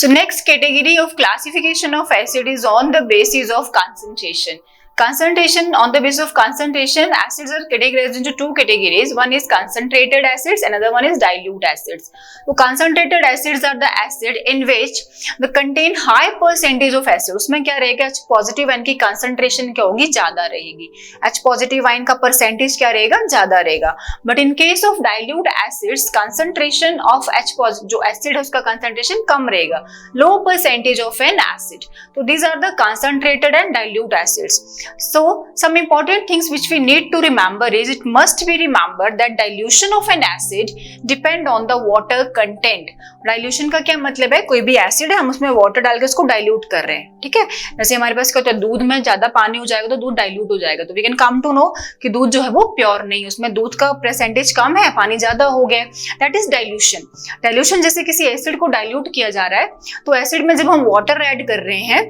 So next category of classification of acid is on the basis of concentration. Concentration, on the basis of concentration, acids are categorized into two categories. One is concentrated acids, another one is dilute acids. So concentrated acids are the acid in which they contain high percentage of acid. उसमें क्या रहेगा, H positive ion की concentration क्या होगी, ज्यादा रहेगी. H positive ion का percentage क्या रहेगा, ज्यादा रहेगा. But in case of dilute acids, concentration of H positive जो acid है उसका concentration कम रहेगा, low percentage of an acid. So these are the concentrated and dilute acids. So some important things which we need to remember is it must be remembered that dilution of an acid depend on the water content. Dilution का क्या मतलब है, कोई भी acid है हम उसमें water डाल के उसको डाइल्यूट कर रहे हैं, ठीक है. जैसे हमारे पास क्या होता है, दूध में ज्यादा पानी हो जाएगा तो दूध डाइल्यूट हो जाएगा, तो we can come to know कि दूध जो है वो प्योर नहीं है, उसमें दूध का परसेंटेज कम है, पानी ज्यादा हो गया, दैट इज डाइल्यूशन. डाइल्यूशन जैसे किसी एसिड को डाइल्यूट किया जा रहा है, तो एसिड में जब हम वाटर ऐड कर रहे हैं,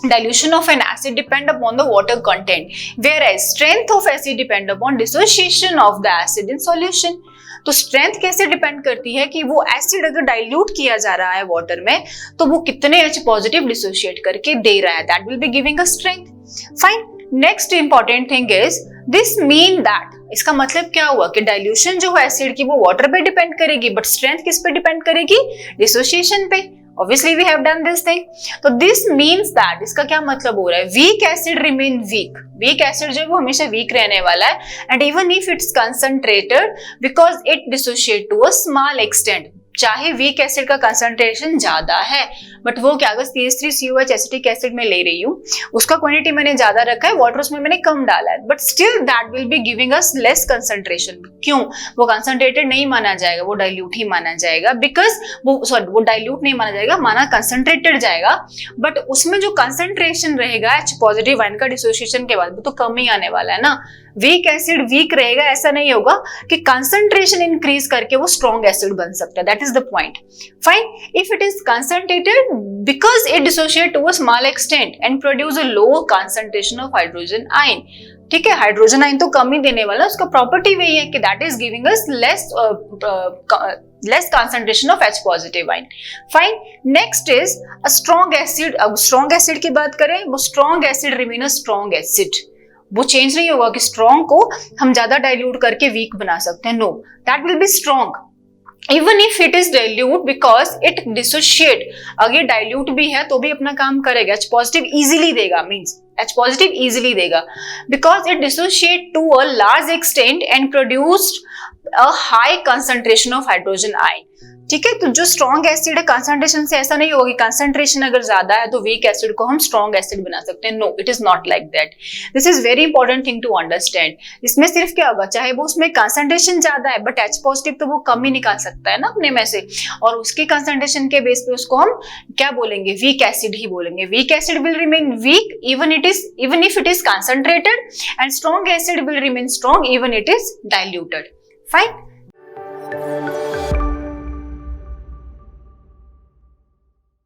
dilution of an acid depend upon the water content, whereas strength of acid depend upon dissociation of the acid in solution. तो स्ट्रेंथ कैसे डिपेंड करती है कि वो एसिड अगर डाइल्यूट किया जा रहा है वाटर में तो वो कितने H पॉजिटिव डिसोशिएट करके दे रहा है, that will be giving a strength. Fine. Next important thing is this mean that, इसका मतलब क्या हुआ कि डाइल्यूशन जो है एसिड की वो वाटर पे डिपेंड करेगी, बट स्ट्रेंथ किस पे डिपेंड करेगी, डिसोशिएशन पे. Obviously we have done this thing. तो this means that, इसका क्या मतलब हो रहा है, weak acid remain weak. Weak acid जो है वो हमेशा weak रहने वाला है, and even if it's concentrated because it dissociate to a small extent. चाहे वीक एसिड का कंसंट्रेशन ज्यादा है, बट वो क्या, अगर CH3COH एसिटिक एसिड में ले रही हूँ, उसका क्वांटिटी मैंने ज्यादा रखा है, वाटर उसमें मैंने कम डाला है, but still that will be giving us less concentration. क्यों, वो कंसंट्रेटेड नहीं माना जाएगा, वो डाइल्यूट ही माना जाएगा, बिकॉज वो डाइल्यूट नहीं माना जाएगा, माना कंसंट्रेटेड जाएगा, बट उसमें जो कंसंट्रेशन रहेगा H पॉजिटिव आयन का डिसोसिएशन के बाद वो तो कम ही आने वाला है ना. वीक एसिड वीक रहेगा, ऐसा नहीं होगा कि कंसंट्रेशन इंक्रीज करके वो स्ट्रॉन्ग एसिड बन सकता है, that is the point. Fine. If it is concentrated because it dissociate to a small extent and produce a low concentration of hydrogen ion. ठीक है, हाइड्रोजन आयन तो कम ही देने वाला, उसका प्रॉपर्टी वही है कि that is giving us less concentration of H positive ion. Fine. Next is a strong acid. अब strong acid की बात करें, वो strong acid remain a strong acid. वो चेंज नहीं होगा कि स्ट्रॉन्ग को हम ज्यादा डाइल्यूट करके वीक बना सकते हैं, no, that will be strong even if it is dilute because it dissociate. अगर डाइल्यूट भी है तो भी अपना काम करेगा, H पॉजिटिव इजीली देगा, मींस H पॉजिटिव इजीली देगा, because it dissociate to a large extent and produced a high concentration of hydrogen ion. ठीक है, तो जो स्ट्रॉन्ग एसिड है कंसंट्रेशन से ऐसा नहीं होगा कि कंसंट्रेशन अगर ज्यादा है तो वीक एसिड को हम स्ट्रॉन्ग एसिड बना सकते हैं, no, it is not like that. This is very important thing to understand. इसमें सिर्फ क्या होगा, चाहे वो उसमें कंसंट्रेशन ज्यादा है बट H पॉजिटिव तो वो कम ही निकाल सकता है ना अपने में से, और उसके कंसंट्रेशन के बेस पे उसको हम क्या बोलेंगे, वीक एसिड ही बोलेंगे. Weak acid will remain weak even if it is concentrated, and strong acid will remain strong even it is diluted. Fine.